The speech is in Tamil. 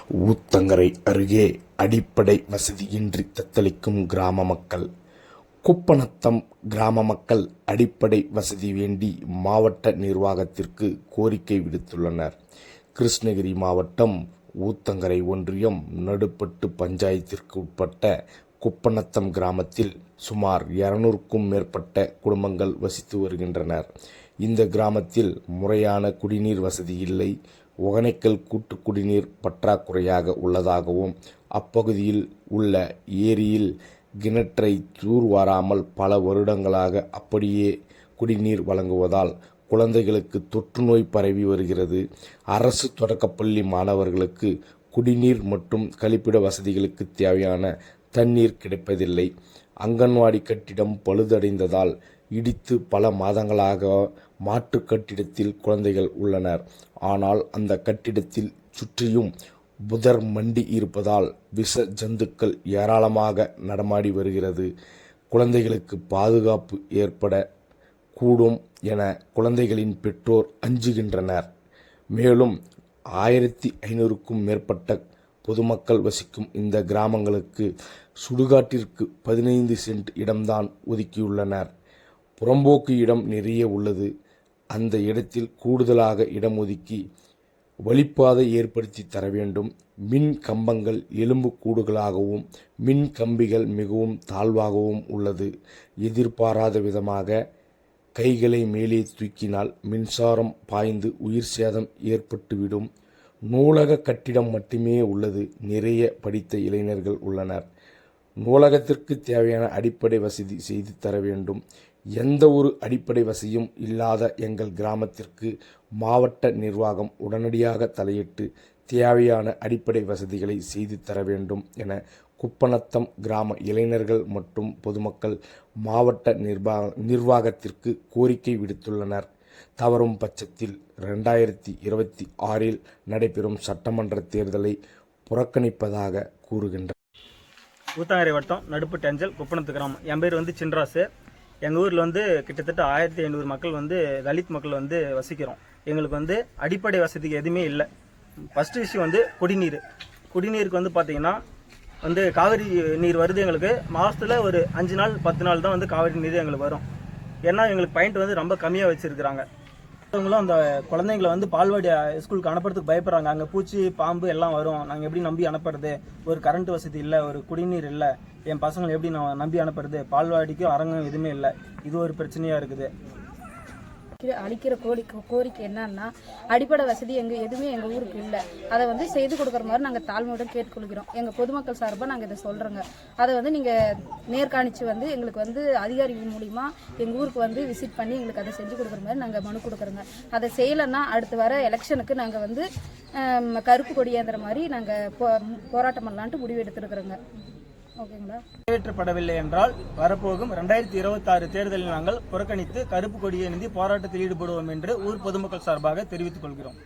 ஊத்தங்கரை அருகே அடிப்படை வசதியின்றி தத்தளிக்கும் கிராம மக்கள். குப்பநத்தம் கிராம மக்கள் அடிப்படை வசதி வேண்டி மாவட்ட நிர்வாகத்திற்கு கோரிக்கை விடுத்துள்ளனர். கிருஷ்ணகிரி மாவட்டம் ஊத்தங்கரை ஒன்றியம் நடுப்பட்டு பஞ்சாயத்திற்கு உட்பட்ட குப்பநத்தம் கிராமத்தில் சுமார் 200க்கும் மேற்பட்ட குடும்பங்கள் வசித்து வருகின்றனர். இந்த கிராமத்தில் முறையான குடிநீர் வசதி இல்லை. ஒகேனக்கல் கூட்டு குடிநீர் பற்றாக்குறையாக உள்ளதாகவும், அப்பகுதியில் உள்ள ஏரியில் கிணற்றை தூர்வாராமல் பல வருடங்களாக அப்படியே குடிநீர் வழங்குவதால் குழந்தைகளுக்கு தொற்று நோய் பரவி வருகிறது. அரசு தொடக்கப்பள்ளி மாணவர்களுக்கு குடிநீர் மற்றும் கழிப்பிட வசதிகளுக்கு தேவையான தண்ணீர் கிடைப்பதில்லை. அங்கன்வாடி கட்டிடம் பழுதடைந்ததால் இடித்து பல மாதங்களாக மாற்று கட்டிடத்தில் குழந்தைகள் உள்ளனர். ஆனால் அந்த கட்டிடத்தில் சுற்றியும் புதர் மண்டி இருப்பதால் விஷ ஜந்துக்கள் ஏராளமாக நடமாடி வருகிறது. குழந்தைகளுக்கு பாதுகாப்பு ஏற்பட கூடும் என குழந்தைகளின் பெற்றோர் அஞ்சுகின்றனர். மேலும் 1500க்கும் மேற்பட்ட பொதுமக்கள் வசிக்கும் இந்த கிராமங்களுக்கு சுடுகாட்டிற்கு 15 சென்ட் இடம்தான் ஒதுக்கியுள்ளனர். புறம்போக்கு இடம் நிறைய உள்ளது. அந்த இடத்தில் கூடுதலாக இடம் ஒதுக்கி வழிப்பாதை ஏற்படுத்தி தர வேண்டும். மின் கம்பங்கள் எலும்பு கூடுகளாகவும் மின் கம்பிகள் மிகவும் தாழ்வாகவும் உள்ளது. எதிர்பாராத விதமாக கைகளை மேலே தூக்கினால் மின்சாரம் பாய்ந்து உயிர் சேதம் ஏற்பட்டுவிடும். நூலக கட்டிடம் மட்டுமே உள்ளது. நிறைய படித்த இளைஞர்கள் உள்ளனர். நூலகத்திற்கு தேவையான அடிப்படை வசதி செய்து தர வேண்டும். எந்த ஒரு அடிப்படை வசதியும் இல்லாத எங்கள் கிராமத்திற்கு மாவட்ட நிர்வாகம் உடனடியாக தலையிட்டு தேவையான அடிப்படை வசதிகளை செய்து தர வேண்டும் என குப்பநத்தம் கிராம இளைஞர்கள் மற்றும் பொதுமக்கள் மாவட்ட நிர்வாகத்திற்கு கோரிக்கை விடுத்துள்ளனர். தவறும் பட்சத்தில் 2026 நடைபெறும் சட்டமன்ற தேர்தலை புறக்கணிப்பதாக கூறுகின்றனர். ஊத்தங்கரை வட்டம் நடுப்பட்டு அஞ்சல் குப்பநத்து கிராமம். என் பேர் சின்ராசு. எங்கள் ஊரில் கிட்டத்தட்ட 1500 மக்கள் தலித் மக்கள் வசிக்கிறோம். எங்களுக்கு அடிப்படை வசதிக்கு எதுவுமே இல்லை. ஃபஸ்ட்டு விஷயம் குடிநீருக்கு பார்த்தீங்கன்னா காவிரி நீர் வருது. எங்களுக்கு மாதத்தில் ஒரு 5 நாள் 10 நாள் தான் காவிரி நீர் எங்களுக்கு வரும். ஏன்னா எங்களுக்கு பாயிண்ட் ரொம்ப கம்மியாக வச்சுருக்கிறாங்க. மற்றவங்களும் அந்த குழந்தைங்களை பால்வாடி ஸ்கூலுக்கு அனுப்புறதுக்கு பயப்படுறாங்க. அங்கே பூச்சி பாம்பு எல்லாம் வரும். நாங்கள் எப்படி நம்பி அனுப்புறது? ஒரு கரண்ட் வசதி இல்லை, ஒரு குடிநீர் இல்லை. என் பசங்களை எப்படி நான் நம்பி அனுப்புறது? பால்வாடிக்கும் அரங்கம் எதுவுமே இல்லை. இது ஒரு பிரச்சனையாக இருக்குது. அளிக்கிற கோரிக்கை என்னன்னா, அடிப்படை வசதி எதுவுமே எங்கள் ஊருக்கு இல்லை. அதை செய்து கொடுக்குற மாதிரி நாங்கள் தாழ்மையுடன் கேட்டுக்கொள்கிறோம். எங்கள் பொதுமக்கள் சார்பாக நாங்கள் இதை சொல்கிறோங்க. அதை நீங்கள் நேர்காணித்து எங்களுக்கு அதிகாரிகள் மூலிமா எங்கள் ஊருக்கு விசிட் பண்ணி எங்களுக்கு அதை செஞ்சு கொடுக்குற மாதிரி நாங்கள் மனு கொடுக்குறோங்க. அதை செய்யலைன்னா அடுத்து வர எலெக்ஷனுக்கு நாங்கள் கருப்பு கொடி ஏந்துற மாதிரி நாங்கள் போராட்டம் பண்ணலான்ட்டு முடிவு எடுத்துருக்குறோங்க. ஓகேங்களா? நிறைவேற்றப்படவில்லை என்றால் வரப்போகும் 2026 தேர்தலில் நாங்கள் புறக்கணித்து கருப்பு கொடியை ஏந்தி போராட்டத்தில் ஈடுபடுவோம் என்று ஊர் பொதுமக்கள் சார்பாக தெரிவித்துக் கொள்கிறோம்.